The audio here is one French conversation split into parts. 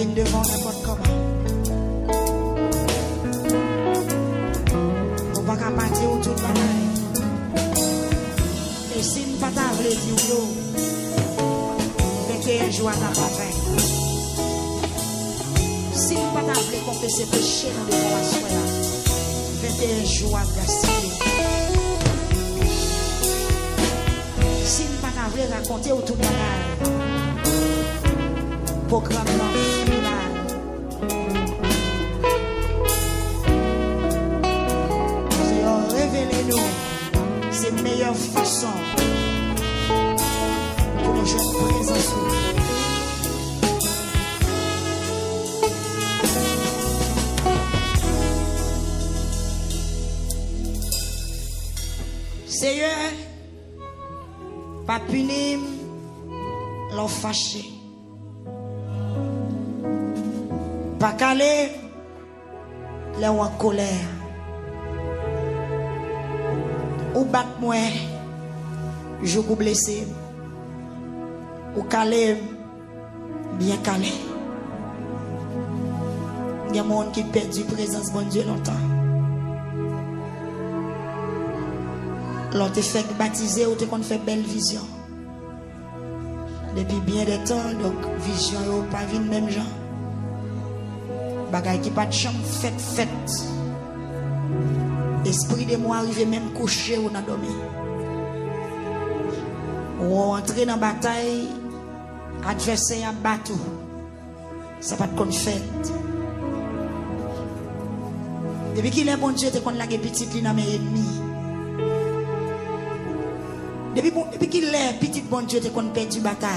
viennent devant n'importe comment. On va pas partir au tout le bagaille. Et si nous ne pas t'avler dire, 21 jours à ta parfait. Si nous ne pas t'avler confesser péché dans le devant la soirée, 21 jours à gaspiller. Si nous ne pas t'avler raconter au tout le bagaille. Programme final. Seigneur, révélez-nous ces meilleures façons pour nous jouer présence. Seigneur, pas punir, l'en fâché. Pas calé, les en colère. Ou bat moi, je vous blessé. Ou calé, bien calé. Il y a des gens qui perdent du présence de bon Dieu longtemps. L'on te fait baptiser ou te qu'on fait belle vision. Depuis bien des temps, donc vision n'est pas vu même genre. Bagay qui pas de chambre fête. Esprit de moi arrivé même couché ou n'a dormi. Ou entrer dans la bataille, adversaire à battre. Ça pas de qu'on fête. Depuis qu'il est bon Dieu, te qu'on la petite li dans mes ennemis. Depuis qu'il est petit bon Dieu, te qu'on perd du bataille.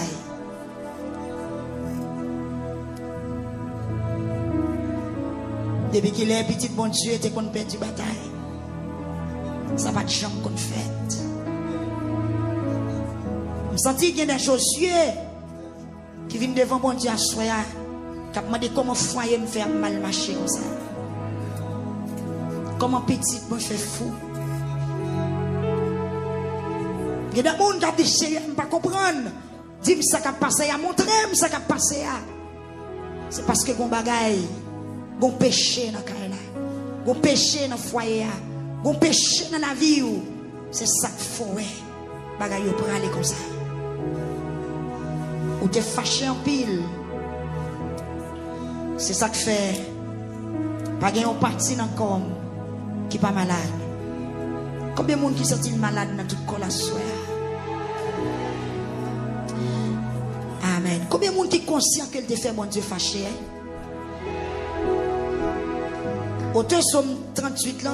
Depuis qu'il est petit bon Dieu, te qu'on perd du bataille. Ça va de chambre qu'on fait. Je sens qu'il y a des choses qui viennent devant bon Dieu à soi, qui me demandent comment foyer me faire mal marcher comme ça. Comment petit moi je fais fou. Il y a des gens qui ont dit, je ne peux pas comprendre. Dis-moi ça qui a passé, montrez-moi ça qui a passé. C'est parce que mon bagaille, mon péché dans la vie, mon péché dans le foyer, mon péché dans la vie, c'est ça qu'il faut. Bagaille pour aller comme ça. Ou t'es fâché en pile. C'est ça que fait. Pas gagner un parti dans le corps qui n'est pas malade. Combien de monde qui sont malades dans toute la soirée? Amen. Combien de monde qui est conscient qu'elle te fait mon Dieu fâché? Auteur Somme 38 là.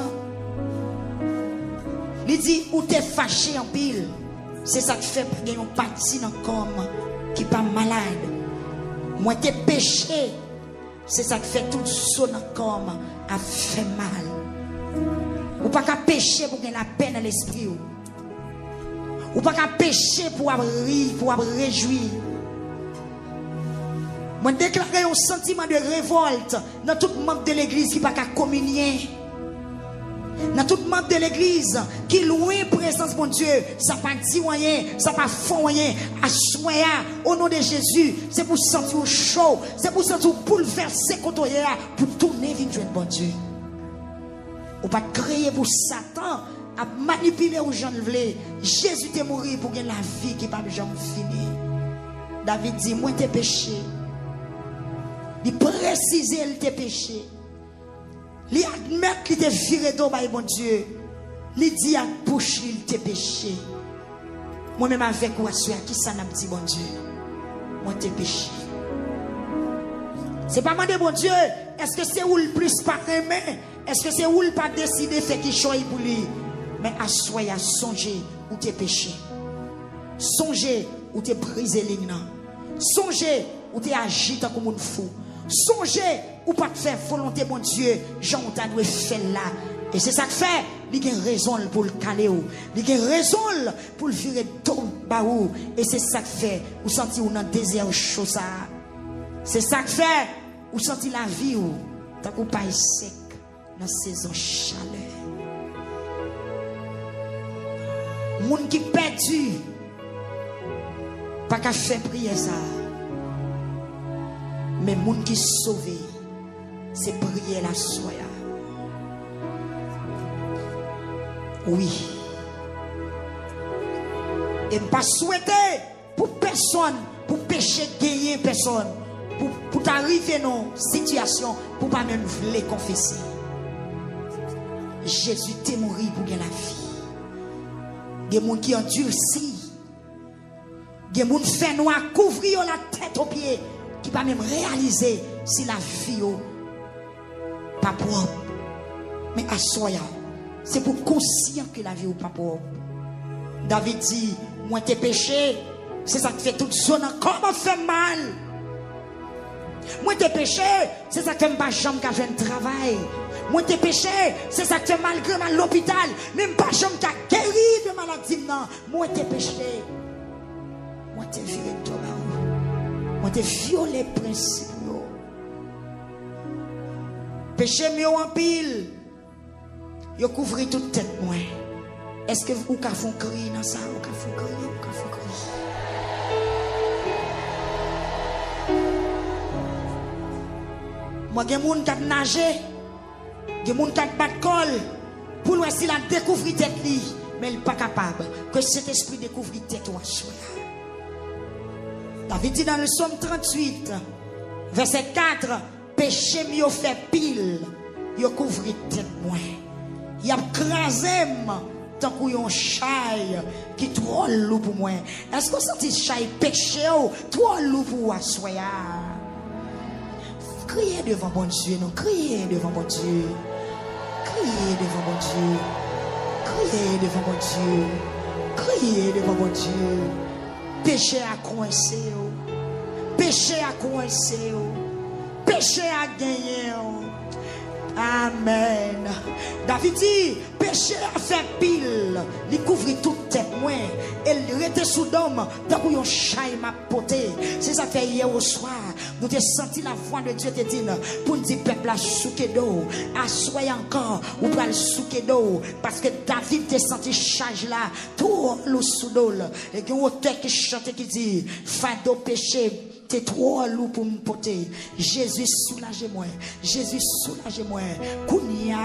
Il dit où t'es fâché en pile. C'est ça qui fait gagner un parti dans le corps qui n'est pas malade. Moi t'es péché. C'est ça qui fait tout ça dans le corps a fait mal. Ou pas qu'à pécher pour gagner la peine à l'esprit. Ou pas qu'à pécher pour rire, pour réjouir. Moi déclarer un sentiment de révolte dans tout membre de l'église qui pas qu'à communier. Dans tout membre de l'église qui loin présence mon Dieu, ça pas dit rien, ça pas fond rien. À soya au nom de Jésus, c'est pour sentir chaud, c'est pour sentir bouleverser contre pour tourner vers Dieu bon Dieu. Ou pas créer pour Satan à manipuler aux gens vle. Jésus t'est mort pour gagner la vie qui pas jamais fini. David dit moi t'es péché. Il précise il t'es péché. Il admet qu'il t'est viré d'eau par bon Dieu. Il dit à bouche il t'est péché. Moi même avec ou qui ça n'a dit bon Dieu. Moi t'es péché. C'est pas demander bon Dieu, est-ce que c'est où le plus pas aimé? Est-ce que c'est où le pas décidé fait qu'il choisit pour lui? Mais à soi, à songer où t'es péché. Songez où t'es brisé ligne. Songez où t'es agité comme un fou. Songez où pas te faire volonté mon Dieu, Jean t'a dû faire là. Et c'est ça que fait, il y a raison pour le caler. Il y a raison pour le virer tout bas. Et c'est ça que fait, vous sentez ou dans désert chaud ça. C'est ça que fait, vous sentez la vie ou tant qu'on pas sec dans saison chaleur. Moun qui perdu pas qu'à faire prier ça. Mais les gens qui sont sauvés, c'est prier la soya. Oui. Et ne pas souhaiter pour personne, pour pécher, gagner personne, pour t'arriver dans une situation, pour pas même vouloir confesser. Jésus t'est mort pour gagner la vie. Il y a des gens qui endurci. Il y a des gens qui fait noir, couvrir la tête aux pieds, qui ne pas même réaliser si la vie n'est pas propre. Mais à soya, c'est pour conscient que la vie n'est pas propre. David dit, moi tes péchés, c'est ça qui fait toute zone encore fait mal. Moi tes péchés, c'est ça qui fait pas jambe qu'à faire un travail. Moi tes péchés, c'est ça qui fait malgré mal l'hôpital, même pas jambe qu'à guérir de maladie non. Moi tes péchés, moi tes violé toi, moi tes violé principe. Péché mieux en pile. Yo couvrir toute tête moi. Est-ce que vous avez fait crier dans ça? Vous avez fait crier, vous avez fait crier. Moi, il y a des gens qui ont nagé, il y a des gens qui ont battu col pour voir s'il a découvert tête, mais il n'est pas capable que cet esprit découvre tête ou soit. David dit dans le psaume 38, verset 4, péché mieux fait pile, il couvre tête moi. Il a crasé tant qu'il y a un chai qui est trop lourd pour moi. Est-ce que vous sentez chai péché trop lourd pour vous? Criez devant mon Dieu, non, criez devant mon Dieu. Criez devant mon Dieu. Criez devant mon Dieu. Criez devant mon Dieu. Péché à coincer. Péché à coincer. Péché à gagner. Amen. David dit, péché a fait pile, il couvre toute tête moins, il était sous d'homme, tant qu'on yon chai m'a poté. C'est ça fait hier au soir, nous avons senti la voix de Dieu te dire, pour nous dire, peuple a souké d'eau, assoyez encore, ou pas le souké d'eau, parce que David te senti charge là, tout le sous d'eau, et qu'il y a un auteur qui chante qui dit, fado péché, t'es trop lourd pour me porter. Jésus soulagez-moi. Jésus soulagez-moi. Kounia,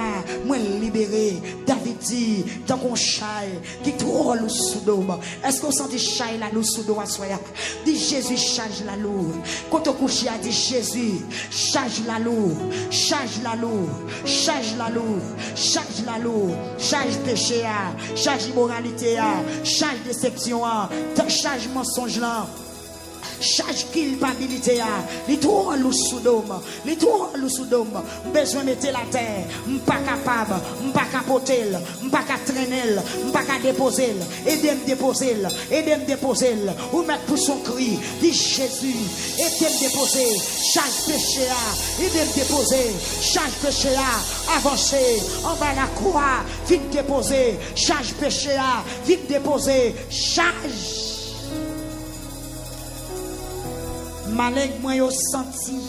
moi libéré. David dit, dans mon chai, qui trop lourd sous d'homme. Est-ce qu'on sent des chai là, nous sous d'homme à soya? Dit Jésus, charge la lourde. Quand on couche, il dit Jésus, charge la lourde. Charge la lourde. Charge la lourde. Charge la lourde. Charge péché, charge immoralité, charge déception, charge mensonge là. Charge culpabilité, les trois loups sous d'homme, les trois loups sous d'homme, besoin de mettre la terre, pas capable, pas capoter, pas traîner, pas déposer, aidez-moi déposer, ou mettre pour son cri, dit Jésus, aidez-moi déposer, charge péché, aidez-moi déposer, charge péché, avancer, en bas la croix, vite déposer, charge péché, vite déposer, charge. Malek moi yo senti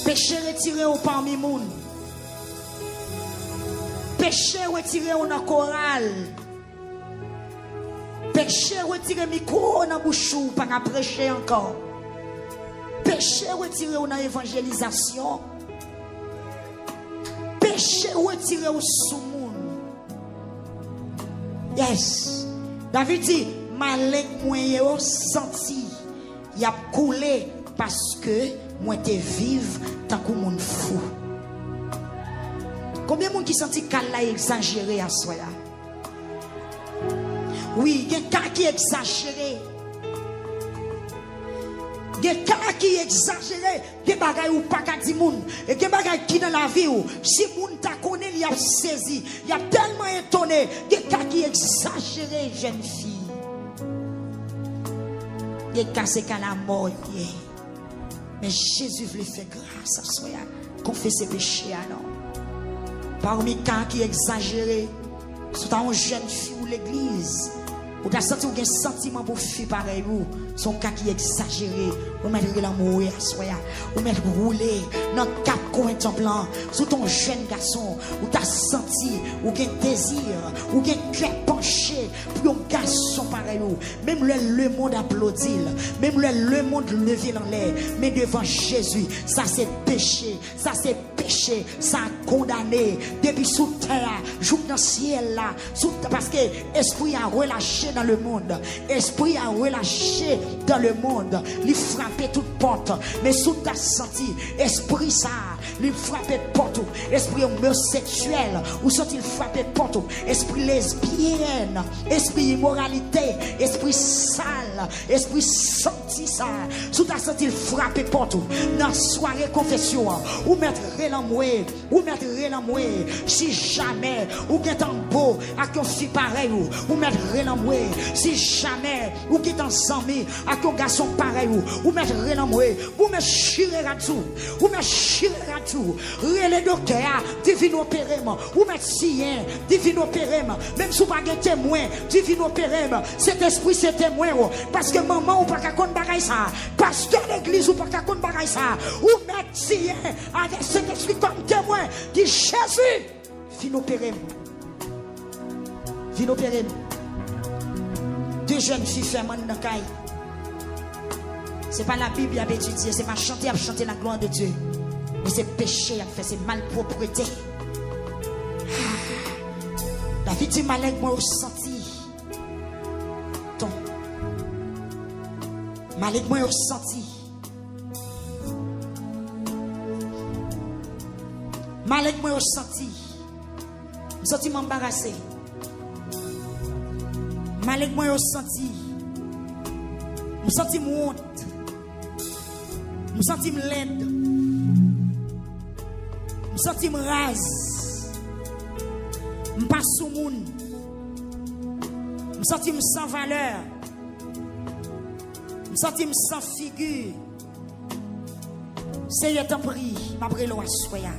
péché retiré au parmi moun, péché retiré au dans chorale, péché retiré micro dans bouchou pas qu'à prêcher encore, péché retiré au dans évangélisation, péché retiré au sous moun. Yes, David dit malek moi yo senti y a coulé parce que moi te vive tant que moun fou. Combien de monde qui senti qu'elle a exagéré à soi là? Oui, il y a quelqu'un qui exagéré. Il y a quelqu'un qui exagéré, des bagages ou pas qu'à 10 moun, et des bagages qui dans la vie ou si moun ta connaît, il a saisi, il a tellement étonné, il y a quelqu'un qui exagéré, jeune fille. Il est cassé qu'à la mort. Mais Jésus voulait faire grâce à soi, confesser péché à non. Parmi les qui exagéré, c'est une jeune fille ou l'église, Ou t'as senti ou un sentiment pour faire pareil ou son cas qui est exagéré. Ou mettre l'amour à soi. Ou mettre rouler dans cap coin ton plan. Sous ton jeune garçon. Ou t'as senti ou un désir. Ou un cœur penché pour un garçon pareil ou. Même le monde applaudit. Même le monde levé dans l'air. Mais devant Jésus, ça c'est péché. Ça c'est péché. Ça a condamné. Depuis sous terre, joue dans le ciel là. Parce que esprit a relâché dans le monde. Esprit a relâché dans le monde. Il frappait toute porte. Mais sous ta senti, esprit ça, il frappait porte. Esprit homosexuel, ou sont-ils frappé porte? Esprit lesbienne, esprit immoralité, esprit sale, esprit sorti ça. Sous ta senti, il frappait porte. Dans soirée confession, ou mettre l'amour, ou mettre l'amour. Si jamais, ou bien tant beau, à qu'on fit pareil, ou mettre l'amour. Si jamais, ou qui ensemble, à ton garçon pareil, ou mettre l'amour, ou mettre chirer à tout, ou mettre chirer à tout, les docteurs, divin opérément, ou mettre sien, divin opérément, même si vous pas de témoin, divin opérément, cet esprit c'est témoin, parce que maman ou pas qu'à compte bagaille ça, parce que l'église ou pas qu'à compte bagaille ça, ou mettre sien, avec cet esprit comme témoin, dit Jésus, vin opérément, vin opérément. Deux jeunes filles ferment dans le caille. Ce n'est pas la Bible à étudier, ce n'est pas chanter à chanter la gloire de Dieu. Mais c'est péché à faire, c'est malpropreté. David dit malin moi au senti. Ton. Malin moi au senti. Malin moi au senti. Je senti m'embarrasser. Malek moi au senti. Je senti honte. Je senti laide. Je senti rase. Je passe sous monde. Je senti sans valeur. Je senti sans figure. Seigneur t'en prie, m'a pris l'eau à soya.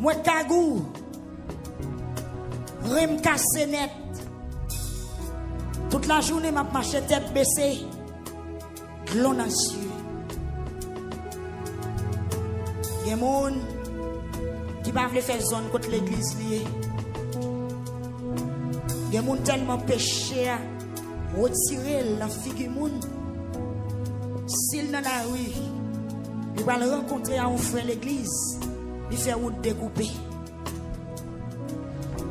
Moi kagou. Rem cassé net. Toute la journée, m'a marché tête baissée. Glon dans les yeux. Il y a des gens qui ne peuvent pas faire zone contre l'église. Il y a des gens tellement péchés à retirer la figure du monde. S'il dans la rue, il va le rencontrer à un frère l'église. Il fait route découpée.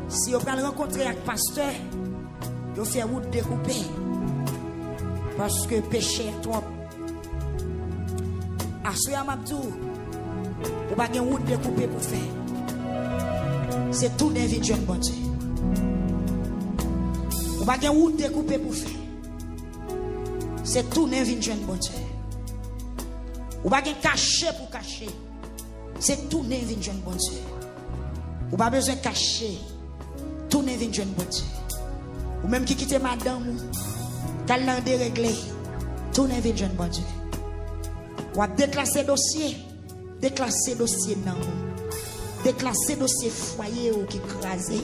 Si vous allez rencontrer avec le pasteur, vous faites route découpée. Parce que péché est trop. À ce moment-là, vous n'avez pas de route découpée pour faire. C'est tout d'individuel, bon Dieu. Vous n'avez pas de route découpée pour faire. C'est tout d'individuel, bon Dieu. Vous n'avez pas de cacher pour cacher. C'est tout d'individuel, bon Dieu. Vous n'avez pas besoin de cacher. Tout n'est venu jeune bon Dieu. Ou même qui quitte madame, qu'elle l'a déréglé. Tout n'est venu jeune bon Dieu. Ou à déclasser dossier. Déclasser dossier non. Déclasser dossier foyer ou qui crasé.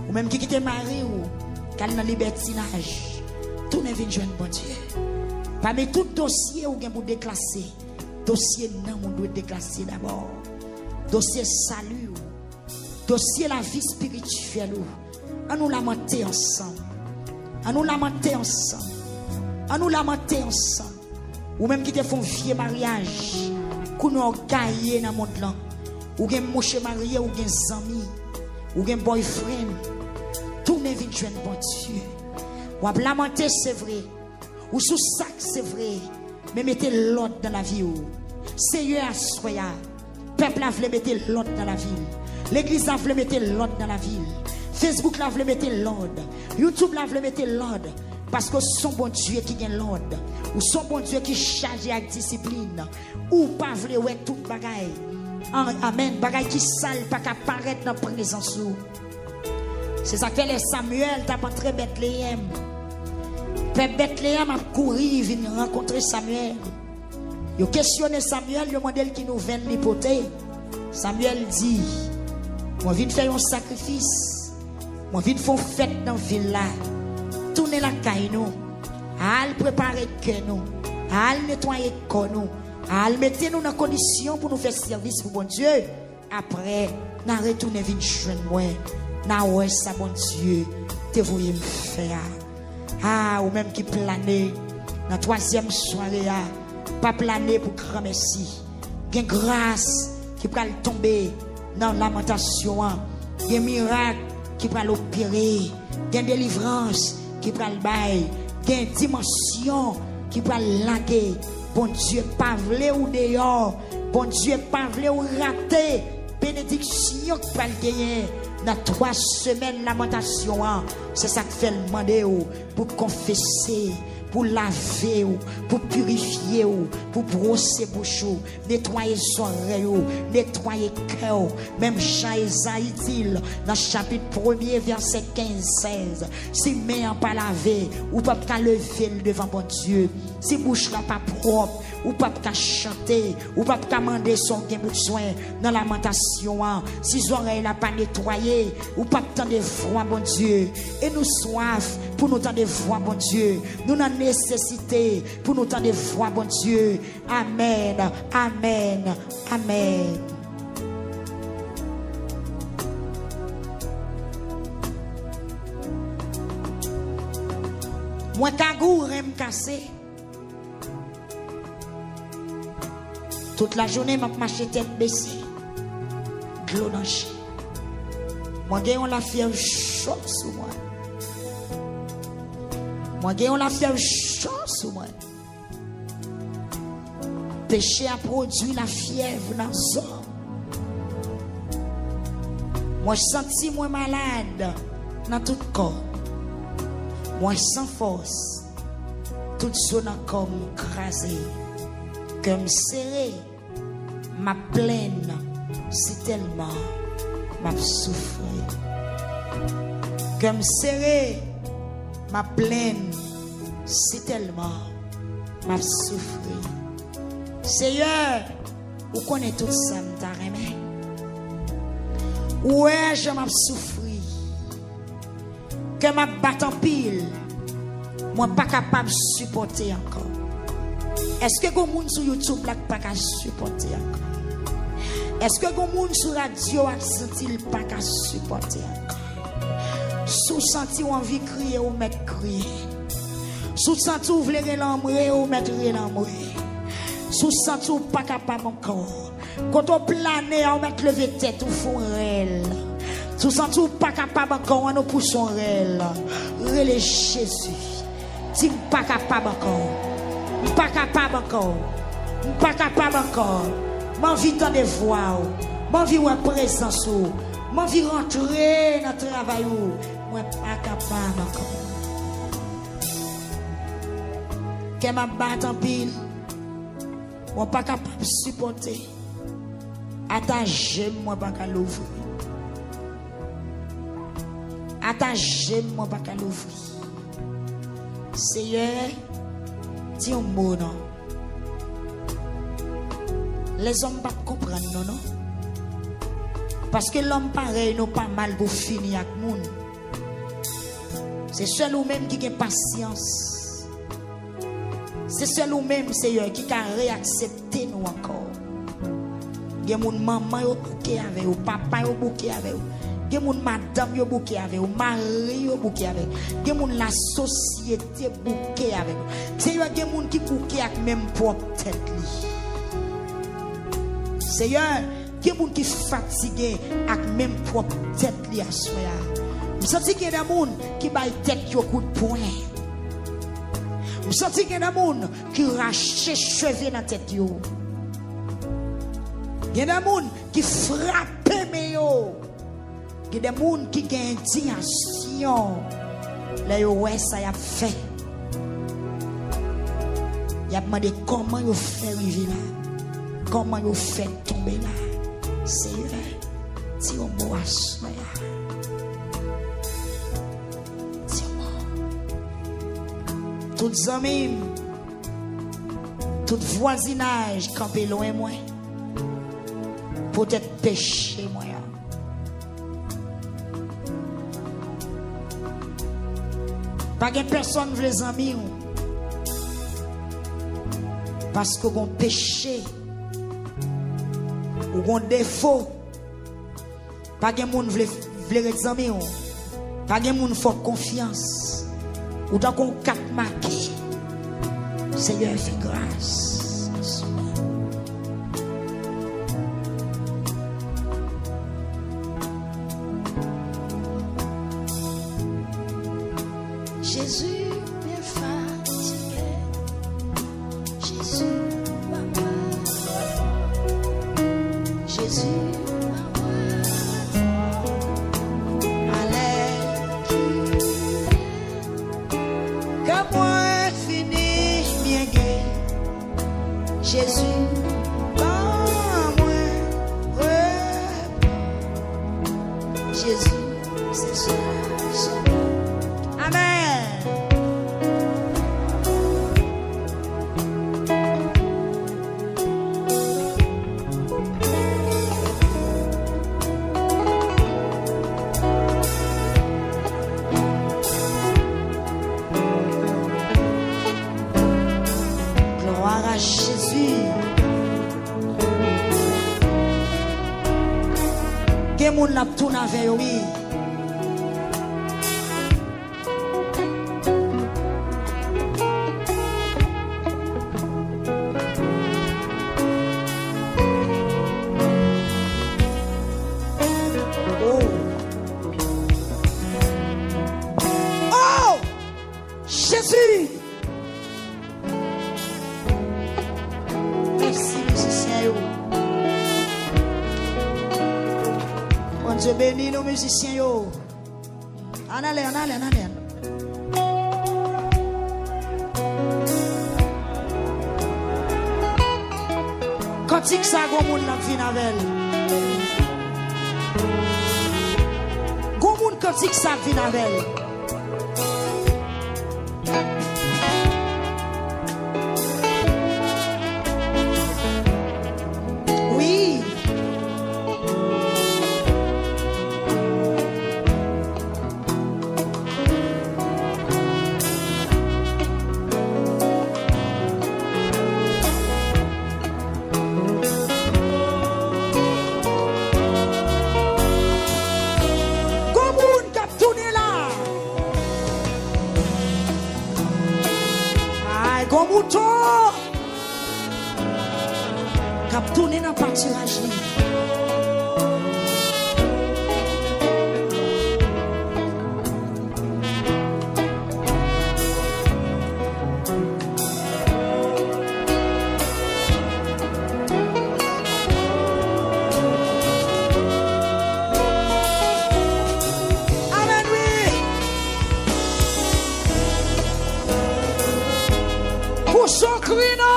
Ou même qui quitte mari ou qu'elle l'a libertinage. Tout n'est venu jeune bon Dieu. Parmi tout dossier ou bien pour déclasser. Dossier non, on doit déclasser d'abord. Dossier salut. Dossier la vie spirituelle. On nous lamenter ensemble. On nous lamenter ensemble. On nous lamenter ensemble. Ou même qui te font vieux mariage. Qu'on nous gagne dans le monde là. Ou gen mouche marié ou gen zami. Ou gen boyfriend. Tout n'est vite jeune bon Dieu. Ou à lamenter c'est vrai. Ou sous sac c'est vrai. Mais mettez l'ordre dans la vie. Seigneur à soya. Peuple a voulu mettre l'ordre dans la ville. L'église a voulu mettre l'ordre dans la ville. Facebook a voulu mettre l'ordre. YouTube a voulu mettre l'ordre. Parce que son bon Dieu qui gagne l'ordre. Ou son bon Dieu qui charge avec discipline. Ou pas voulu ouais tout bagaille. Amen. Bagaille qui sale pas qu'apparaître dans la présence. C'est ça que les Samuel t'a pas très Bethléem. Père Bethléem a couru, vient rencontrer Samuel. Il a questionné Samuel, le modèle qui nous vient de l'hypothèse. Samuel dit, moi viens faire un sacrifice. Moi vite font fête dans ville là. Tourner la caille nous. Al préparer que nous. Al nettoyer corps nous. Al mettre nous dans condition pour nous faire service pour bon Dieu. Après, n'a retourner vite joindre moi. N'a ouais ça bon Dieu. Te voyez me faire. Ah, ou même qui planer dans troisième soirée pas planer pour grand merci. Gen grâce qui va tomber dans lamentation. Gen miracle qui va l'opérer. Gen délivrance qui va le bail. Gen dimension qui va laguer. Bon Dieu pas vle ou dehors. Bon Dieu pas vle ou rater. Bénédiction qui va le gagner. Dans 3 semaines lamentation, c'est ça que fait le demander pour confesser, pour laver, pour purifier, pour brosser bouche, nettoyer son oreille, nettoyer cœur. Même Jean-Isaïe dit dans chapitre 1er, verset 15-16, si main pas lavé, ou pas lever devant bon Dieu, si bouche là pas propre, ou pas chanter, ou pas demander son besoin dans la lamentation, si oreilles là pas nettoyé, ou pas tant de voix bon Dieu, et nous soif pour nous tant de voix bon Dieu, nous n'en nécessité pour nous tant de voix bon Dieu. Amen, amen, amen. Moi kagou rem cassé. Toute la journée m'a marché tête baissée. Glou dans chi. Moi gagne la fièvre chaud sur moi. Moi gagne la fièvre chaud sur moi. Péché a produit la fièvre dans son. Moi senti moi malade dans tout corps. Moi sans force. Tout son corps crasé. Comme serré, ma plaine, c'est tellement m'a souffert. Comme serré, ma plaine, c'est tellement m'a souffert. Seigneur, vous connaissez tout ça, m'ta remé. Ouais, je m'a souffert. Que m'a battu en pile, moi pas capable de supporter encore. Est-ce que vous monde sur YouTube là pas capable supporter encore? Est-ce que vous monde sur radio a senti pas capable supporter encore? Sous senti envie crier ou mettre crier. Sous senti ou vouloir l'embrer ou mettre l'embrer. Sous senti ou pas capable encore. Quand on plane on mettre lever tête ou font réel. Sous senti ou pas capable encore on nous pousse en réel. Relais Jésus. Si pas capable encore. Pas capable encore. Pas capable encore. M'envie dans des voix. M'envie ou en présence. M'envie rentrer dans le travail. Moi pas capable encore. Que m'a battu en pile. Moi pas capable de supporter. Attaché moi pas capable l'ouvrir. Attaché moi pas capable l'ouvrir. Seigneur, dis un mot non. Les hommes ne comprennent pas non. Parce que l'homme pareil n'a pas mal pour finir avec le monde. C'est seul ou même qui a patience. C'est seul ou même Seigneur qui a réaccepté nous encore. Il y a mon maman qui a bouqué avec vous, papa qui a bouqué avec vous. Il y a mon madame qui a bouqué avec vous, mari qui a bouqué avec vous. Il y a mon la société bouqué avec vous. Seigneur, il y a mon qui bouqué avec même propre tête. Seigneur, il y a des gens qui sont fatigués avec même propre tête à soi. Je sens qu'il y a des gens qui baillent tête au coup de poing. Je sens qu'il y a des gens qui rachent les cheveux dans la tête. Il y a des gens qui frappent mes yeux. Il y a des gens qui ont une indignation. Là, ouais, ça y a fait. Il y a demandé comment il fait arriver là. Comment vous faites tomber là? Seigneur, dis au mot à soi. Dis au mot. Toutes amis, tout voisinage campé loin moi. Peut-être péché moi. Pas de personne qui veut les amis. Parce que vous péché. Ou vous défaut. Pas de monde qui veut les amis. Pas de monde qui fait confiance. Ou dans qu'on quatre marqué. Seigneur fait grâce. Jésus bien fatigué, Jésus maman, Jésus maman, allez, Que moi fini bien gay. Jésus, Jésus, c'est ça. Amen. Gloire à Jésus. Que moun l'a tourné avec oui. Oh, Jésus. Merci, musiciens. Bon Dieu bénit nos musiciens. En allez, en allez, en allez. Quand il ça, gon moun n'a vin avec. Gon moun quand il ça vin avec. Oui. Gomoun kap tourné là. Ay, gomouton. Kap tourné dans pâturage. Amen, oui. Pour son crino.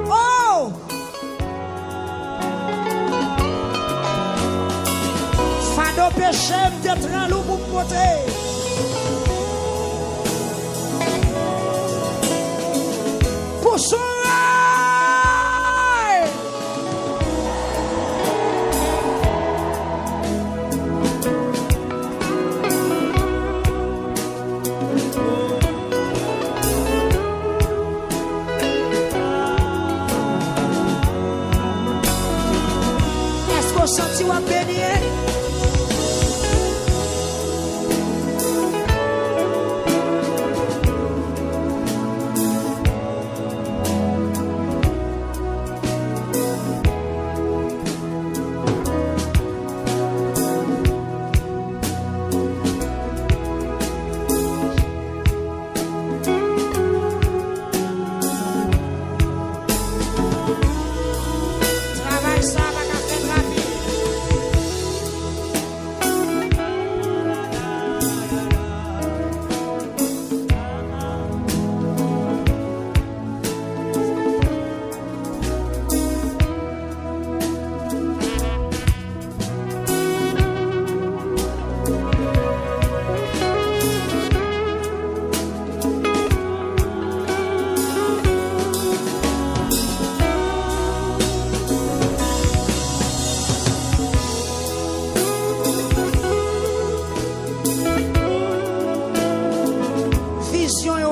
Oh! Fado péché d'être un loup pour côté. Pour son rail. Est-ce qu'on sentit ou béni?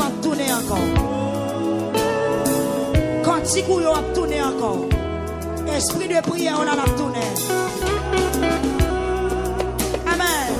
a tourné encore. Cantique ou a tourné encore. Esprit de prière, on a la tourné. Amen.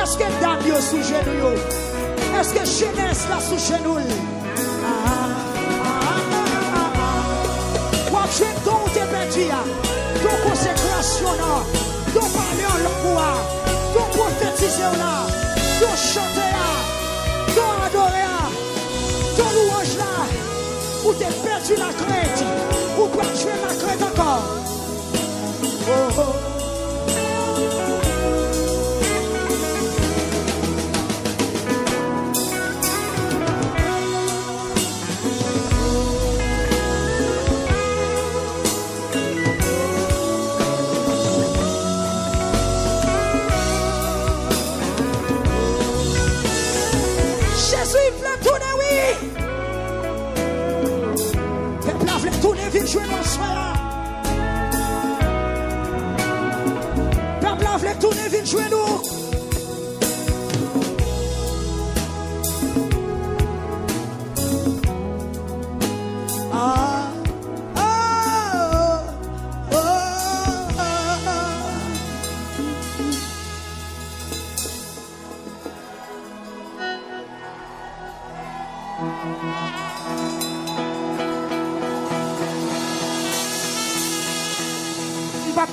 Est-ce que dame est sous genou? Est-ce que jeunesse là sous genou? Je ton te perdu, ton consécration là, ton parler en langue, ton prophétiser là, ton chanter là, ton adorer là, ton louange là, ou t'es perdu la crainte, ou quoi jouer la crainte encore. Oh, oh. Jouer dans le soir. Peuple a voulu tourner, vite jouer nous.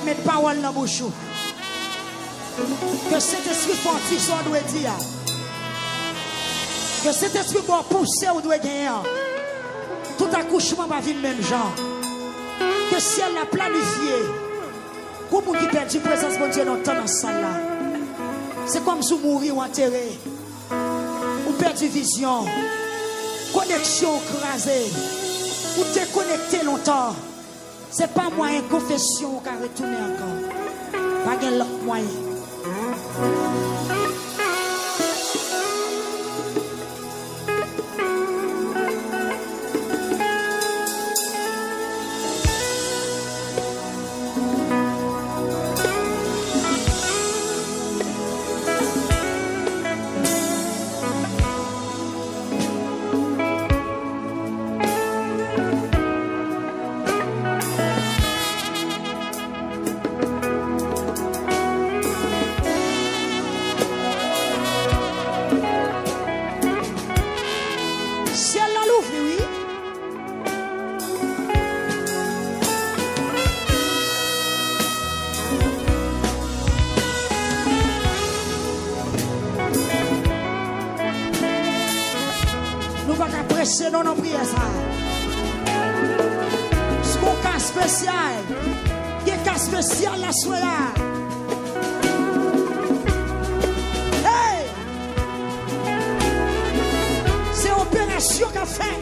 Mettre parole dans la bouche. Que cet esprit forti soit doit dire. Que cet esprit doit pousser ou doit gagner. Tout accouchement va venir même genre. Que ciel l'a planifié. Comme qui perd la présence de Dieu dans la salle là. C'est comme si vous mouriez ou enterré. Ou perdu vision. Connexion crasée. Ou déconnecté longtemps. C'est pas moyen de confession qui a retourné encore. Pas de l'autre moyen. C'est non non prière ça. C'est mon cas spécial. Il y a un cas spécial la soirée. Hey! C'est opération qu'a fait.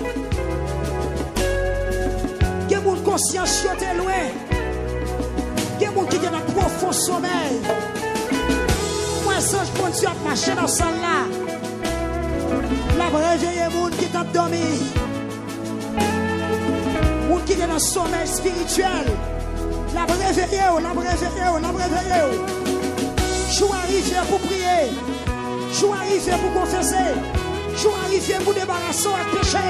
Il y a mon conscience qui est loin. Il y a mon qui est dans le profond sommeil. Moi, ça, je continue à marcher dans ce là. La réveiller les gens qui t'a dormi. Les gens qui sont dans le sommeil spirituel. La réveiller, la réveiller, la réveiller. Jour arrivé pour prier. Jour arrivé pour confesser. Jour arrivé pour débarrasser avec péché.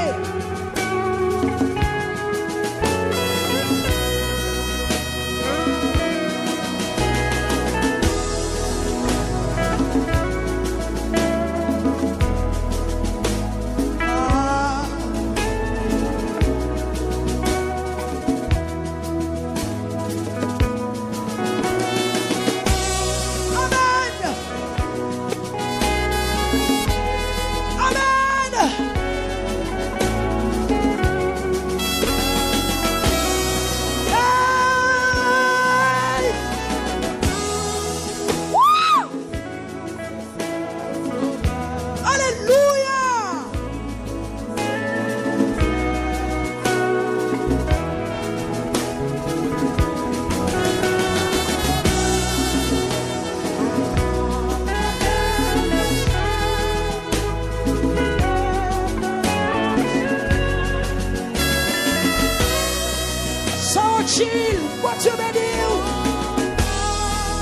chill. What you béni?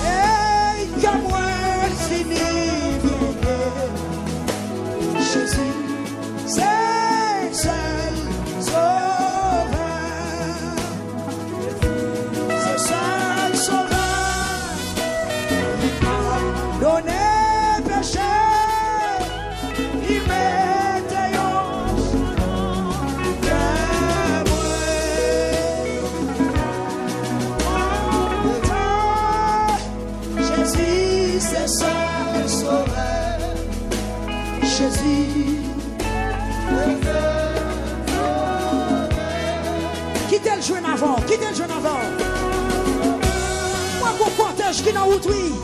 Hey, que moi fini bien. Jésus, c'est seul sauveur. C'est seul sauveur. Pardonner péché. Il mette Jésus, c'est seul sauveur. Jésus. Quittez le jeune avant, quittez le jeune avant. Moi, qu'on cortège qui n'a route, oui.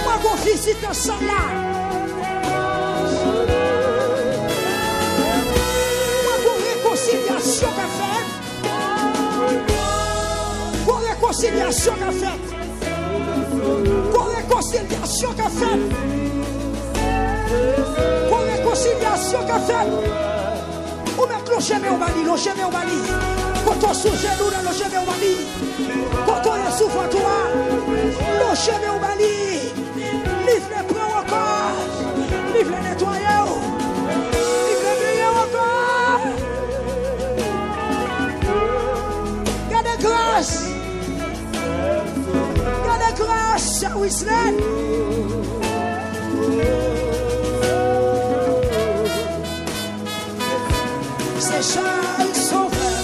Moi, qu'on visite dans ça là. Moi, qu'on réconciliation qu'a fait. Qu'on réconciliation qu'a fait. Qu'on réconciliation qu'a fait. Qu'on réconciliation qu'a fait. Ou mettre le chemin au Mali, le chemin au Mali. Quand on sous genou dans le chemin au Mali. Quand on est sous toi, le chemin au Mali. Livre les prends encore. Livre les nettoyer. Livre les meilleurs encore. Gardez grâce. Gardez grâce, Whistler. C'est seul sauveur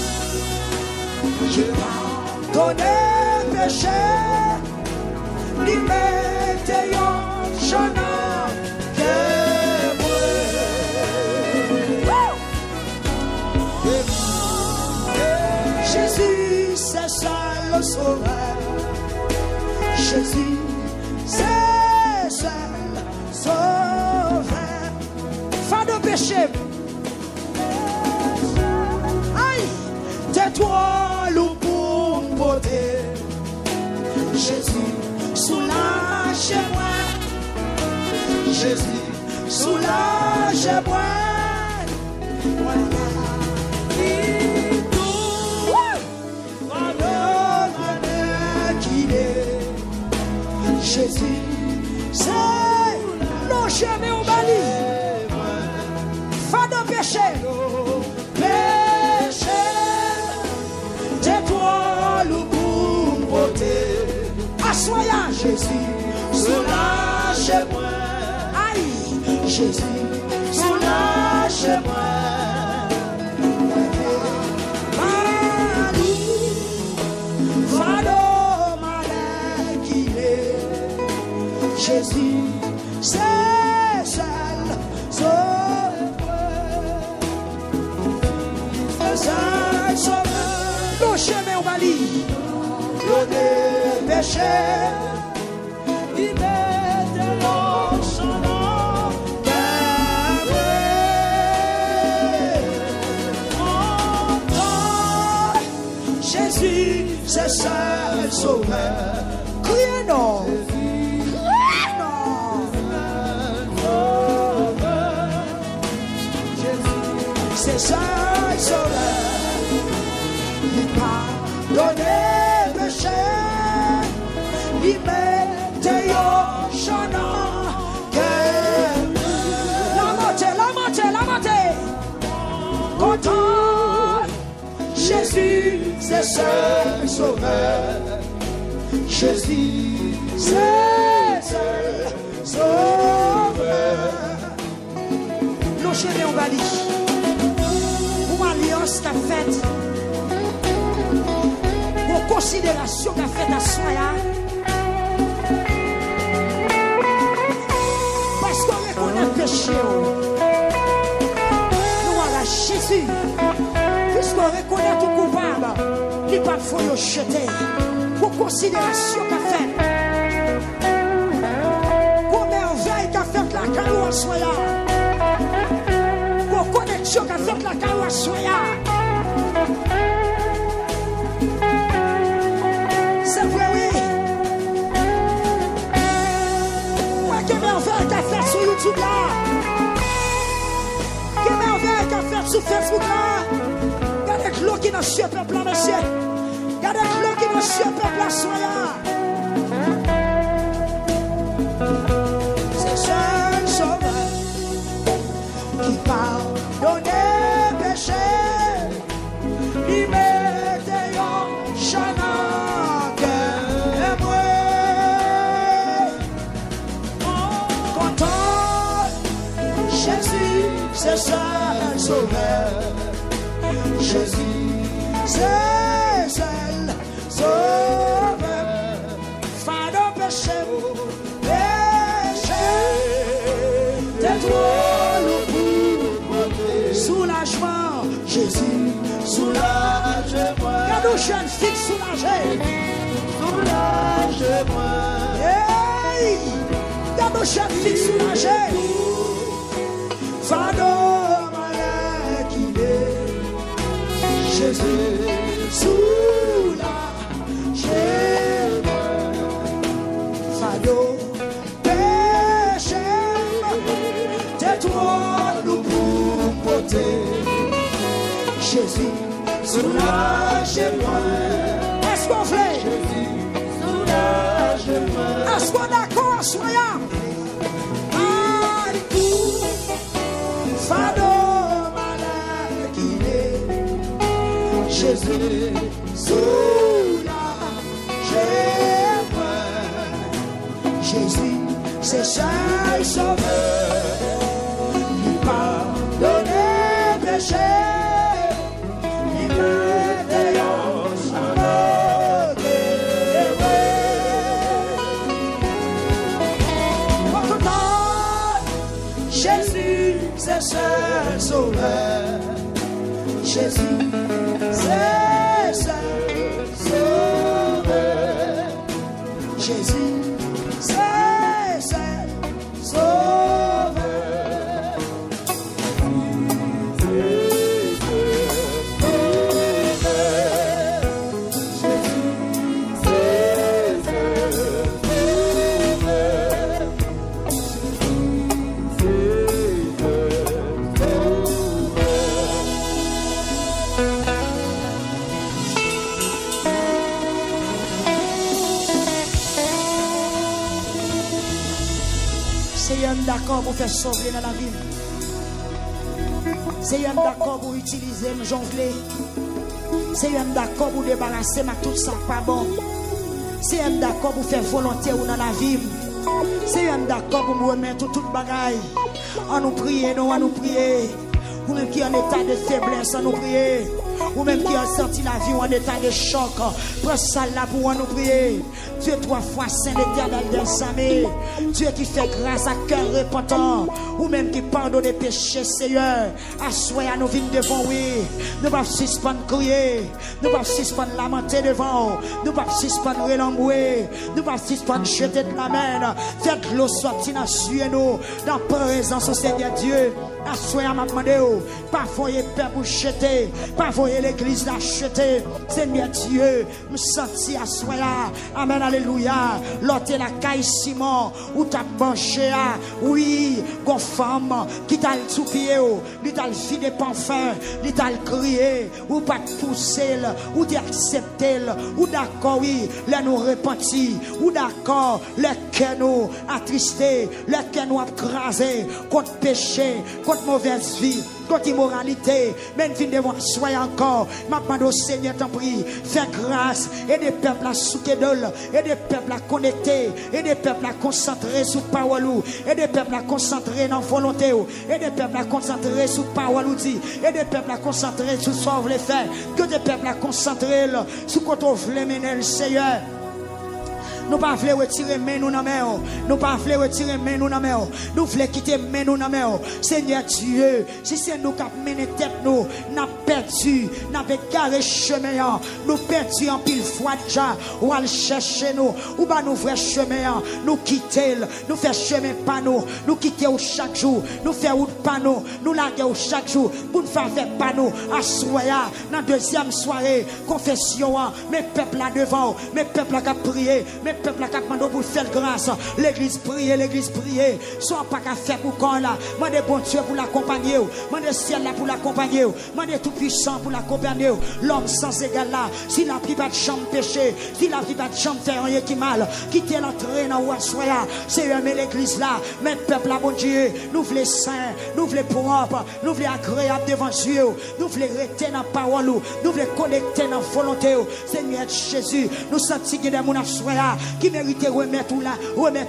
qui pardonne péché, lui mette un chemin que Jésus, c'est seul sauveur. Jésus, c'est seul sauveur. Fin de péché. Tais-toi, loup pour beauté. Jésus, soulage-moi. Jésus, soulage-moi. Jésus, c'est le chemin au Mali. Fin de péché. Assoya Jésus, soulage-moi. Aïe, Jésus, soulage-moi. Mali, fado malin qu'il est. Jésus, c'est seul sauveur. Seul sauveur. Le chemin au Mali. Des péchés, il met de l'eau son nom Jésus, c'est seul sauveur. Criez non. Criez non. C'est seul sauveur. Il pardonne. Il mette au chemin que la montée. Content, Jésus, c'est seul sauveur. Jésus, c'est seul sauveur. Le chemin au Mali, pour alliance qu'a faite. Considération qu'a fait à Soya parce qu'on reconnaît le péché nous à la Jésus puisqu'on reconnaît tout coupable il n'y a pas de faut le jeter pour considération qu'a fait pour merveille qu'a fait la caillou à Soya pour connexion qu'a fait la caillou à Soya. C'est vrai, oui. Ouais, quelle merveille qu'a fait sur YouTube là. Quelle merveille qu'a fait sur Facebook là. Regardez l'eau qui qui dans ce peuple là, monsieur. Regardez l'eau qui dans ce peuple là, soyez. C'est seul sauveur qui pardonne les péchés. Il met en chanant et moi. Content, Jésus, c'est seul sauveur. Jésus, c'est seul sauveur. Fado péché, péché. Tais-toi le bout. Soulagement, Jésus, soulage-moi. Regarde aux jeunes filles soulagées. Soulage-moi. Hey! Regarde aux jeunes filles soulagées. Fado Jésus, soulage-moi. Fado, péché, tais-toi nous pour porter. Jésus, soulage-moi. Est-ce qu'on fait? Jésus, soulage-moi. Est-ce qu'on est d'accord, soyons? Fado. Jésus, soulage-moi. Jésus, c'est seul sauveur. Il pardonne les péchés. Il met en chanant et ouais. Jésus, c'est seul sauveur. Jésus, c'est seul sauveur. Jésus, c'est seul sauveur. C'est un d'accord pour faire sauver dans la vie. C'est un d'accord pour utiliser, me jongler. C'est un d'accord pour débarrasser ma tout ça pas bon. C'est un d'accord pour faire volonté ou dans la vie. C'est un d'accord pour me remettre toute bagaille. On nous prie, nous on nous prie. Ou même qui est en état de faiblesse, on nous prie. Ou même qui a senti la vie en état de choc. Prends ça là pour nous prier. Dieu 3 fois saint l'éternel des armées. Dieu qui fait grâce à cœur repentant. Ou même qui pardonne les péchés, Seigneur. Assoyez à nos vignes devant, oui. Nous ne pouvons pas suspendre crier. Nous ne pouvons pas suspendre lamenter devant. Nous ne pouvons pas suspendre relambouer. Nous ne pouvons pas suspendre jeter de la main. Faites l'eau sortir dans nous. Dans la présence au Seigneur Dieu. Assoyez à ma demande. Pas voyer père pour jeter. Pas voyer l'église l'acheter. Seigneur Dieu, me sentir assoyé. Amen, alléluia. L'autre la caille Simon. Où t'as mangé. Oui, gon femme qui t'a le sous-pied. Qui t'a le fide parfum. Qui t'a le crié. Ou pas pousser. Ou d'accepter. Ou d'accord, oui. Là nous repentis. Ou d'accord. Le cœur nous attristé. Le cœur nous crasé. Contre péché. Contre mauvaise vie. Contre immoralité, même fin de moi, soyez encore. Ma demande au Seigneur, t'en prie, fais grâce, et des peuples à soukedol, et des peuples à connecter, et des peuples à concentrer sur parole, et des peuples à concentrer dans volonté, et des peuples à concentrer sur parole, et des peuples à concentrer sur sauve les faits, que des peuples à concentrer sur quand on veut mener le Seigneur. Nous pas voulons retirer main nous dans main. Nous pas voulons retirer main nous dans main. Nous voulons quitter main nous dans main. Seigneur Dieu, si c'est nous qui mené tête nous, n'a perdu, n'a égaré chemin. Nous perdu en pile fois déjà. Ou aller chercher nous, ou bah nous vrai chemin. Nous quitter, nous faire chemin pas nous. Nous quitter chaque jour, nous faire route pas nous. Nous larguer chaque jour pour nous faire pas nous. Assoya dans deuxième soirée, confession, mes peuples là devant, mes peuples là qui prier, mes peuple qui demande pour faire grâce. L'église prie, soit pas qu'à faire pour qu'on là. Demandez bon Dieu pour l'accompagner. Demandez ciel là pour l'accompagner. Demandez tout puissant pour l'accompagner. L'homme sans égal là, s'il a pris pas de chambre péché, s'il a pris pas de chambre faire rien qui mal, quittez l'entrée dans le soya. C'est aimer l'église là, mais peuple là, bon Dieu, nous voulons saint, nous voulons propre, nous voulons agréable devant Dieu, nous voulons rester dans la parole, nous voulons connecter dans la volonté. Seigneur Jésus, nous sentons qu'il y a des gens qui méritent de remettre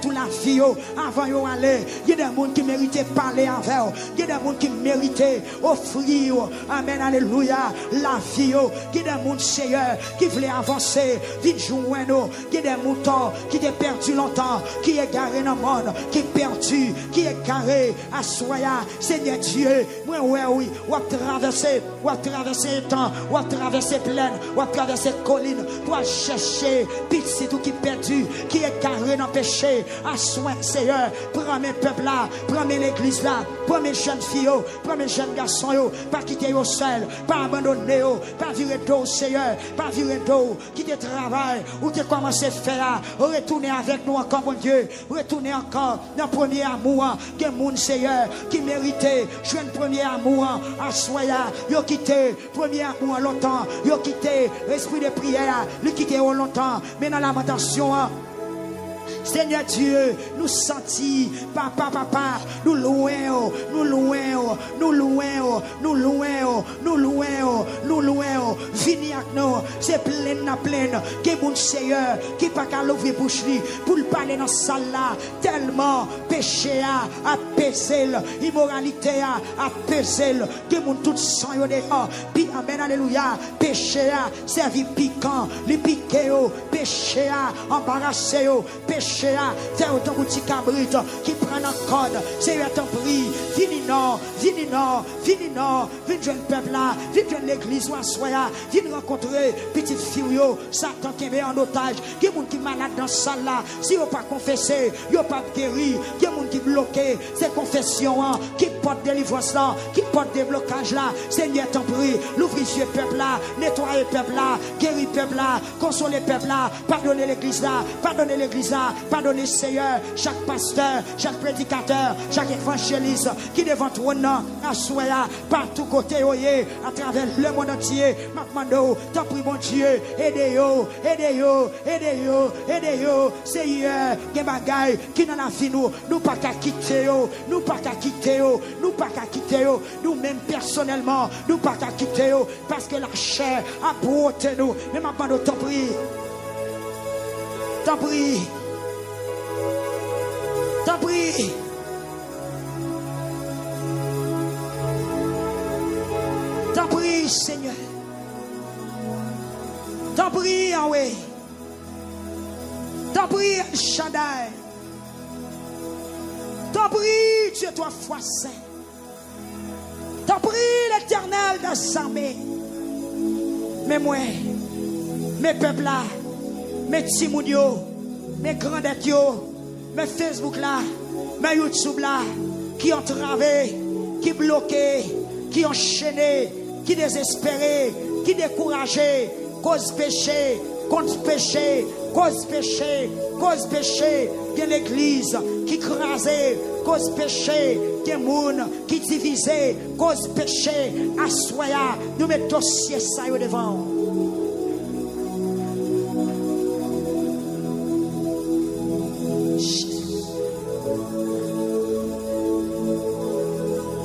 la vie avant d'aller. Il y a des gens qui méritent de parler avec eux. Il y a des gens qui méritent d'offrir, amen, alléluia, la vie. Il y a des gens, Seigneur, qui veulent avancer, vite joindre. Il y a des moutons qui ont perdu longtemps, qui est garé dans le monde, qui est perdu, qui est garé à soya. Seigneur Dieu, moi, oui, ou à traverser le temps, ou à traverser plaine, ou à traverser collines, pour chercher, petit tout qui est perdu, qui est garé dans le péché. À soin, Seigneur, prends mes peuples là, prends mes l'église là, prends mes jeunes filles, prends mes jeunes garçons, pas quitter au seul, pas abandonner, pas virer d'eau, Seigneur, pas virer d'eau, quitter travail, ou tu commencé à faire, retourner avec nous encore, mon Dieu, retourner encore dans le premier amour, que mon Seigneur, qui méritait, jouer le premier amour, à soya, yo quitté, premier amour longtemps, yo quitté, esprit de prière, lui quitté longtemps, mais dans la lamentation, Seigneur Dieu, nous sentis, papa, nous louons, vini avec nous, c'est plein, qui mon Seigneur, qui pas qu'à l'ouvrir bouche pour le parler dans salle là, tellement péché a pesé, immoralité a pesé, que mon tout sang yo dehors, puis amen, alléluia, péché a servi piquant, les piqué, péché a embarrassé, péché a faire autant de petits cabrites qui prennent en code, Seigneur t'en prie, vini non, vini jeune peuple là, vini jeune l'église ou à soya, vini rencontrer petite fille, Satan qui est en otage, qui est qui malade dans ce salle là, si vous pas confessé, vous pas guéri, qui est qui bloqué, c'est confession qui porte délivrance là, qui porte déblocage là, Seigneur t'en prie, l'ouvrir ce peuple là, nettoyer peuple là, guérir peuple là, consoler peuple là, pardonner l'église là, pardonner Seigneur, chaque pasteur, chaque prédicateur, chaque évangéliste qui devant toi à soya, partout côté à travers le monde entier, Macmando, t'en prie mon Dieu, aidez-yo, Seigneur, que bagaille qui n'en a fini nous pas qu'à quitter nous-mêmes personnellement, nous pas qu'à quitter parce que la chair a broté nous, mais Macmando, t'en prie, Seigneur. T'en prie, Yahweh. T'en prie, Shaddai. T'en prie, Dieu, toi, foi saint. T'en prie, l'Éternel des armées. Mais moi, mes peuples là, mes Timounio, mes grandettes, mes Facebook là, mes YouTube là, qui ont travé, qui bloqué, qui ont enchaîné, qui désespéré, qui découragé, cause péché, cause péché, que l'église qui crasé, cause péché, que moun qui divisé, cause péché, assoya, nous mettons dossier ça devant.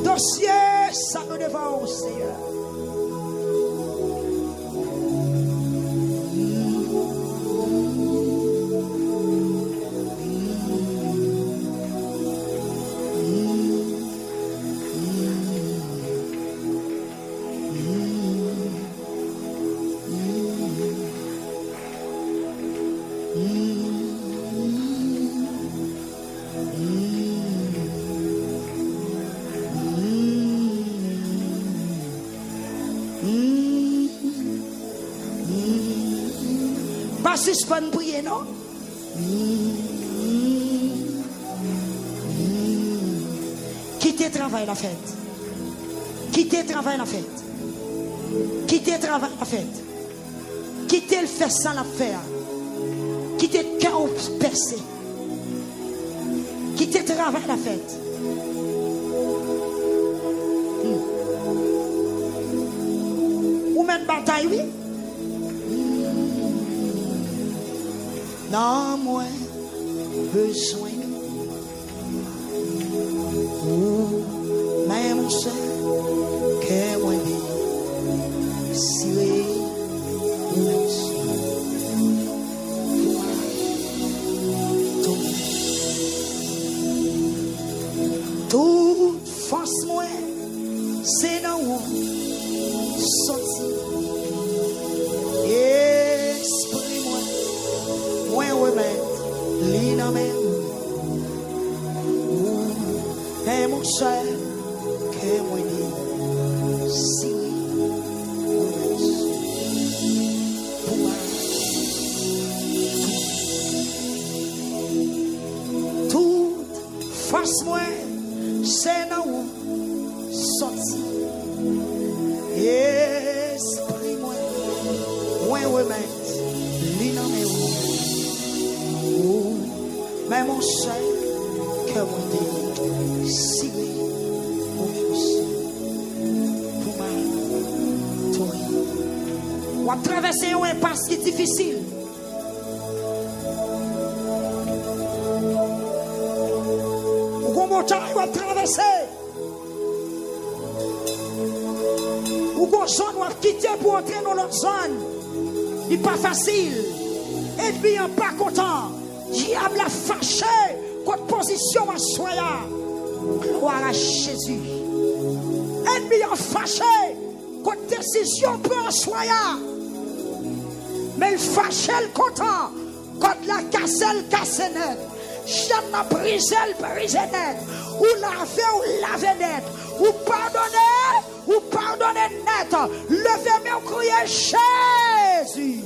Dossier ça devant, Seigneur. Pas de prier, non? Quittez travail la fête. Quittez travail la fête. Quittez travail la fête. Quittez le faire sans la faire. Qui te cœur percé. Qui te travail la fête. Ou mène bataille, oui. Non, moi, besoin. Mais mon seul, que moi dit, si toute force moi, c'est dans où sorti. Esprit moi, remettre l'île dans mes et mon cher, que moi dit, si pour moi, toute force moi, c'est dans où sorti. Esprit moi, remettre l'île dans mes mais mon cher, que moi dit, si pour moi, toi, on va traverser un impasse qui est difficile. Ou va traverser. Ou qu'on zone va quitter pour entrer dans l'autre zone. Il n'est pas facile. Ennemi n'est pas content. Diable a fâché. Contre position à soya. Gloire à Jésus. Ennemi a fâché. Contre décision pour soya. Mais il fâché le content. Contre la casse net. J'en a brisé net. Ou laver net. Ou pardonner net. Levez-moi au crier Jésus.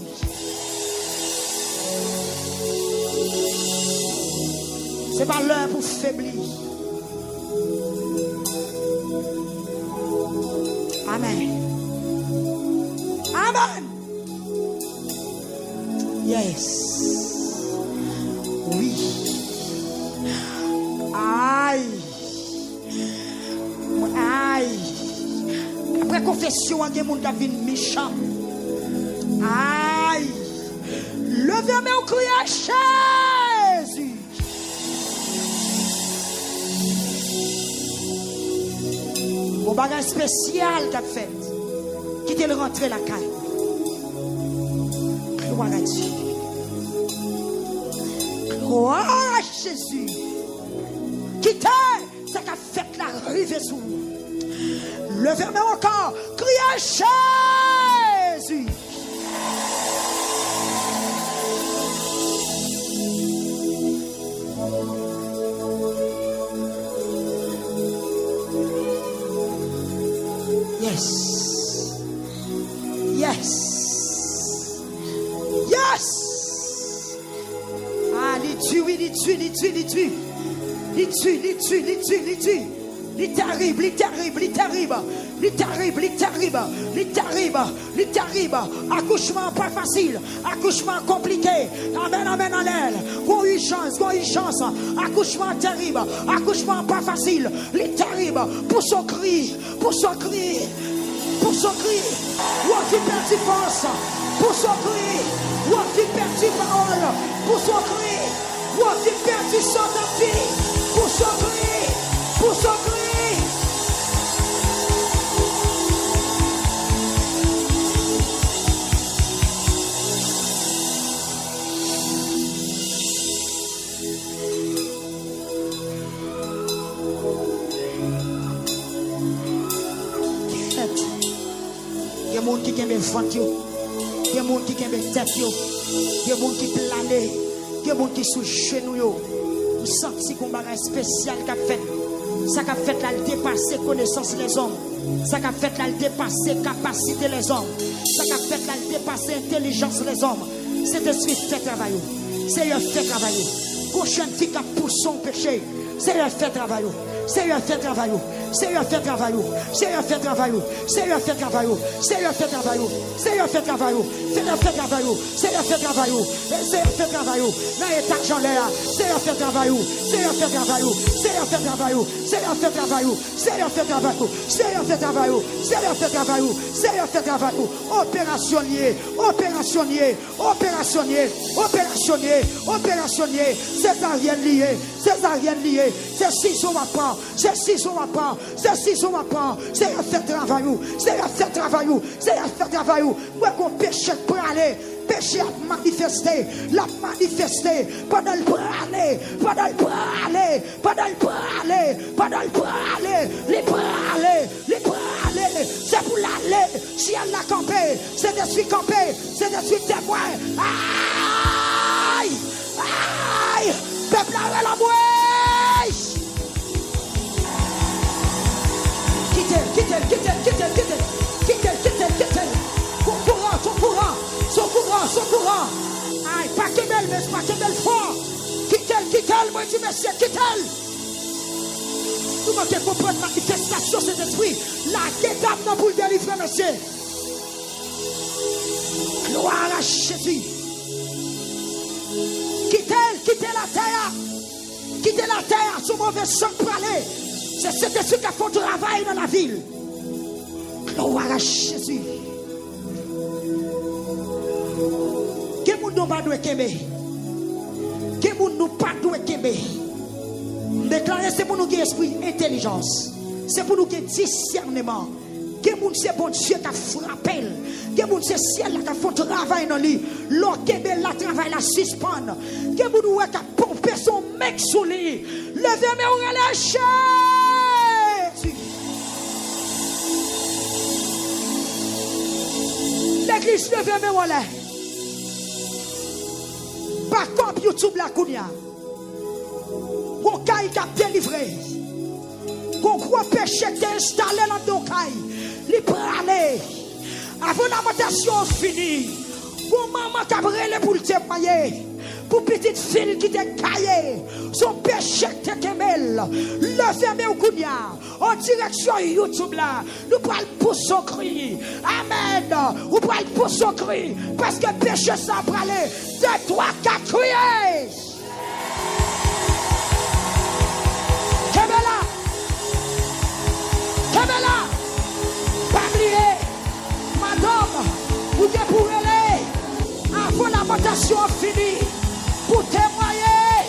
C'est pas l'heure pour faiblir. Amen. Amen. Yes. Oui. Aïe. Aïe. Après confession, il y a des gens qui viennent méchants. Aïe. Levez-moi au crier Jésus. Mon bagage spécial qu'a fait. Qui t'est rentré la caille. Gloire à Dieu. Gloire à Jésus. Qui t'est, ça qu'a fait la rive sous. Levez-moi encore. Criez Jésus. Yes. Yes. Yes. Ah, il tue. Il terrible. Accouchement pas facile. Accouchement compliqué. Amen. Urgence. Accouchement terrible. Accouchement pas facile. Il terrible. Pour son cri. Ou tu perds force. Pour son cri. Ou tu perds parole. Pour son cri. Ou tu perds son vie. Pour son cri. Il y a des gens qui aiment ventre, il y a des gens qui aiment tête, il y a des gens qui planent, il y a des gens qui sont genoux. Vous sentez qu'on a un spécial qui a fait. Ça qui a fait là, dépasser connaissance des hommes. Ça qui a fait là, dépasser capacité des hommes. Ça qui a fait là, dépasser intelligence des hommes. C'est esprit fait travailler. C'est un fait travailler. Prochaine fille qui pousse son péché. C'est un fait travailler. C'est un fait travailler. Seigneur, fais travail. Seigneur, fais travail. Seigneur, fais travail. Seigneur, fais travail. Seigneur, fais travail. Seigneur, fais travail. Seigneur, fais travail. Seigneur, fais travail. Dans l'état j'en l'air. Seigneur, fais travail. Seigneur, fais travail. Seigneur, fais travail. Seigneur, fais travail. Seigneur, fais travail. Seigneur, fais travail. Seigneur, fais travail. Seigneur, fais travail. Opérationnier, opérationnier, opérationnier, opérationnier, opérationnier. C'est rien lié. C'est rien lié. C'est si son pas. C'est si son pas. C'est si son pas. C'est un fait travail. C'est un fait travail. C'est un fait travail. Moi, qu'on péché pour aller. Péché a manifesté. La manifesté. Pendant le parler. Pendant le parler. Pendant le parler. Pendant le parler. Les parler. Les parler. C'est pour l'aller. Si elle l'a campé. C'est de suite campé. C'est de suite témoin. Aïe. Aïe. Peuple à la bouée. Quittez. Son courant. Aïe, pas que belle, mais pas que belle fort. Quittez, moi, dis monsieur, quittez. Nous manquons comprendre manifestation de cet esprit. La guédame n'a pour le délivrer, monsieur. Gloire à Jésus. Quittez la terre. Quittez la terre, son mauvais sang pour aller. C'est cet esprit qui a fait travail dans la ville. Gloire à Jésus. Que moun nou pas doit kembe. Que moun nou pas doit kembe. Déclarer c'est pour nous qui esprit intelligence. C'est pour nous qui discernement. Que moun c'est bon Dieu qui a frappé. Que moun c'est ciel qui a fait travail dans lui. L'on kembe la travail la suspendre. Que moun ou qui a pompé son mec sous lui. Levez mais on relâche. L'église levez mais on relâche. Pas comme YouTube la kounia. Mon caille qui a délivré. Mon gros péché qui est installé dans ton caille. Il peut aller. Avant la montation finie. Mon maman qui a brûlé pour le témoigner. Pour petite fille qui t'a caillé. Son péché qui t'a kemel. Le fermer au kounia. En direction YouTube là. Nous parlons pour son cri. Amen. Nous parlons pour son cri. Parce que péché ça va aller. 2, 3, 4 crier. Kemela. Pas oublier. Madame, vous êtes pour aller. Avant la montation finie. Pour témoigner.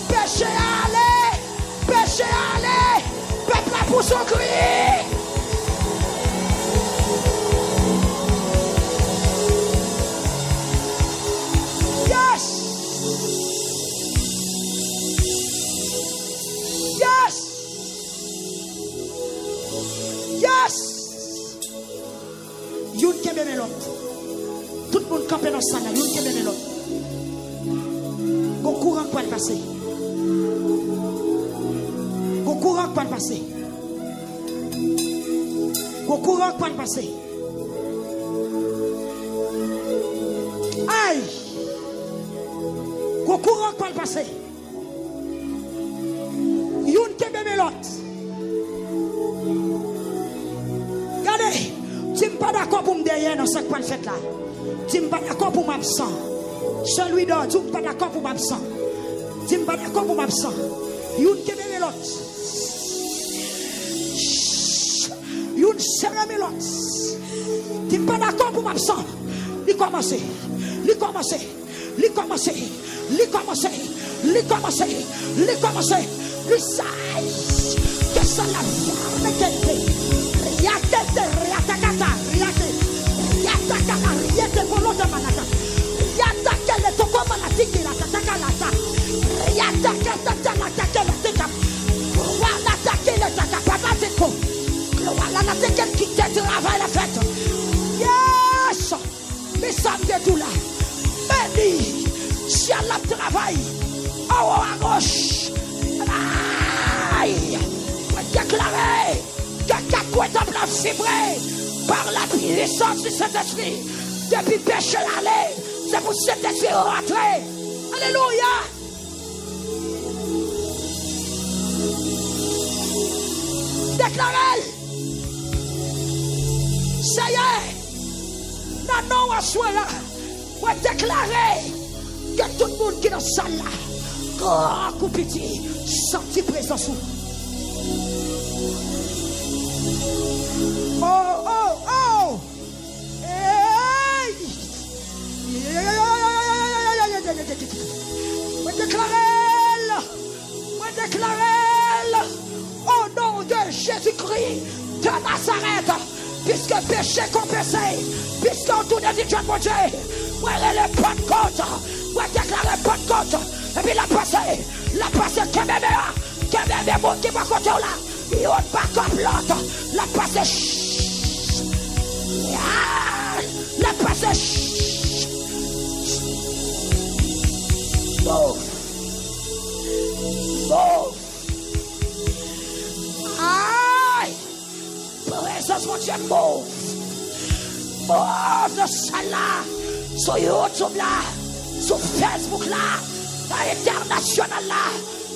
Péché aller. Peuple là pour son cri. Youn kebe l'autre. Tout le monde campe dans ça là. Youn kebe l'autre. Bon courant pour le passer. Bon courant pour le passer. Bon courant pour le passer. Aïe. Bon courant pour le passer. Youn kebe l'autre. Regardez. Tu n'es pas d'accord pour me derrière dans ce que je fais là. Tu n'es pas d'accord pour m'absent. Celui d'or, tu n'es pas d'accord pour m'absent. Tu n'es pas d'accord pour m'absent. Youn qui est l'autre. Youn serre l'autre. Tu n'es pas d'accord pour m'absent. Il commence. Le saille. Que ça la femme est. Yes, mais ça me tout là. Béni, si elle a travail, à gauche, aïe, déclarer que quelqu'un est en fibré par la puissance de cet esprit. Depuis péché l'aller, c'est pour cet esprit rentrer. Alléluia. Déclarez. Ça y est. Non, à soi là. On va déclarer que tout le monde qui est dans la salle là, grand coup pitié, senti présence. Oh, oh, oh. Hey. On déclare au nom de Jésus-Christ de Nazareth, puisque péché compensé, puisqu'on tourne dit Dieu mon Dieu, on est le pas de compte, on déclare pas de compte, et puis la passé, que même monde qui va compter là, il n'y a pas comme l'autre, la passé, la passé, Move. Aïe. Présence mon Dieu, move. Move de ça là. Sur YouTube là. Sur Facebook là. Dans l'international là.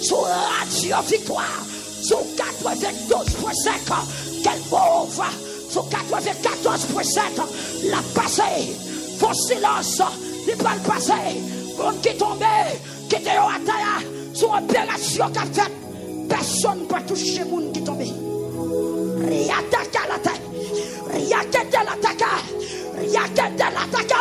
Sur Radio Victoire. Sur 92.5. Quel move. Sur 94.7. La passée. Faux silence. Il va le passer. Monde qui tombe. Qui était au ataya. Son opération qu'a fait, personne ne peut toucher le monde qui tombe. Rien qu'à la tête, rien qu'à la tête, rien qu'à la tête,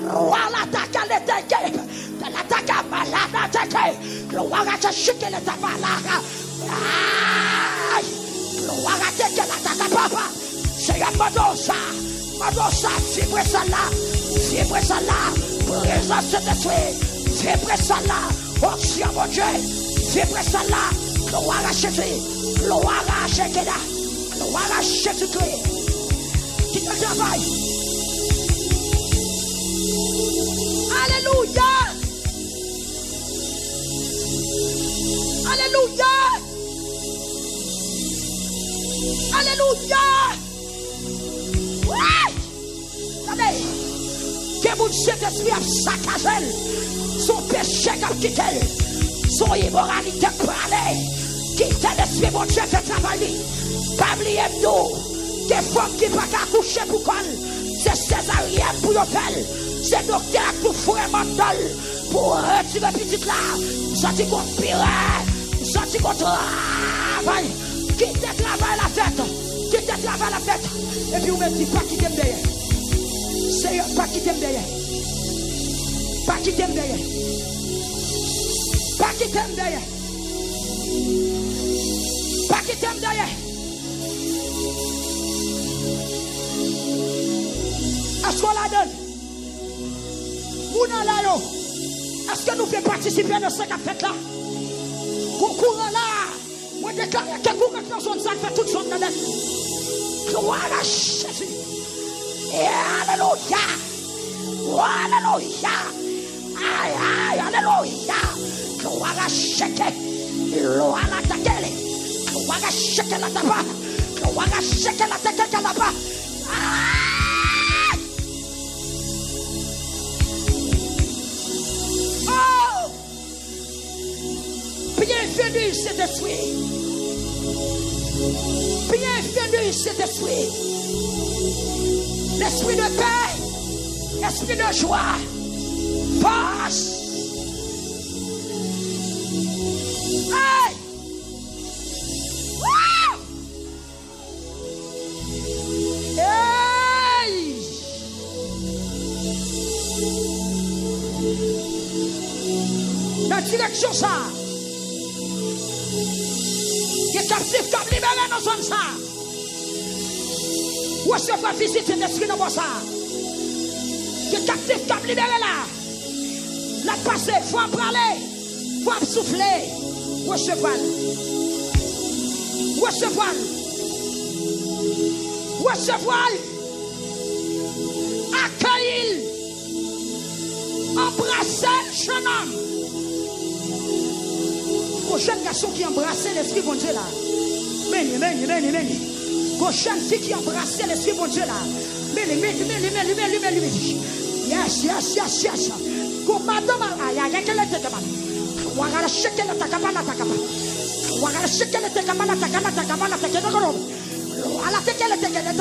roi l'attaque à l'éthique, l'attaque à malade attaqué, le roi a chiqué les tabacs, le roi a attaqué l'attaque à papa. C'est un Madosa, fibre ça là, présence de Dieu, fibre ça là. Oh, si mon Dieu, vibre ça là, gloire à Jésus, gloire à Jésus, gloire à Jésus-Christ. Qui te travaille. Alléluia. Alléluia. Alléluia. Oui. Attendez. Que mon Saint-Esprit a saccagé. Son péché qu'a quitté, son immoralité parlé, quitte l'esprit, mon Dieu fait travailler. Pas oublier nous, des femmes qui ne peuvent pas coucher pour col, c'est césarienne pour l'hôtel, c'est docteur pour frère mental, pour retirer petit là, sortir qu'on pire, sortir qu'on travaille, quitte le travail la fête, et puis on me dit pas quitter derrière, c'est pas quitter derrière. Pas qui t'aime derrière. Pas qui t'aime derrière. Pas qui t'aime derrière. Est-ce qu'on la donne? Où n'a la yo? Est-ce que nous faisons participer à cette fête là? Concours là. Moi déclare que vous mettez dans son sac, fait toute son dedans. Gloire à Jésus. Et alléluia. Alléluia. Aïe, aïe, alléluia. Gloire à Jésus. Gloire à ta gueule. Gloire à Jésus la tapa. Gloire à Jésus la tapa là-bas. Oh! Bienvenue, Saint-Esprit. Bienvenue, Saint-Esprit. L'esprit de paix, esprit de joie. Force. Hey! Wow! Hey! La direction ça. Les captifs comme libérés dans zone ça. Où est-ce qu'on va visiter l'esprit dans ça? Les captifs comme libérés là. La passer, faut en parler, faut en souffler. Recevoir. Accueillir. Embrasser le jeune homme. Au jeune garçon qui embrassait l'esprit bon Dieu là. Meni. Prochaine fille qui embrassait l'esprit bon Dieu là. Meni. Yes. Madame, Wagala shekele te kamala takana takamala tekeno. Ala tekele tekele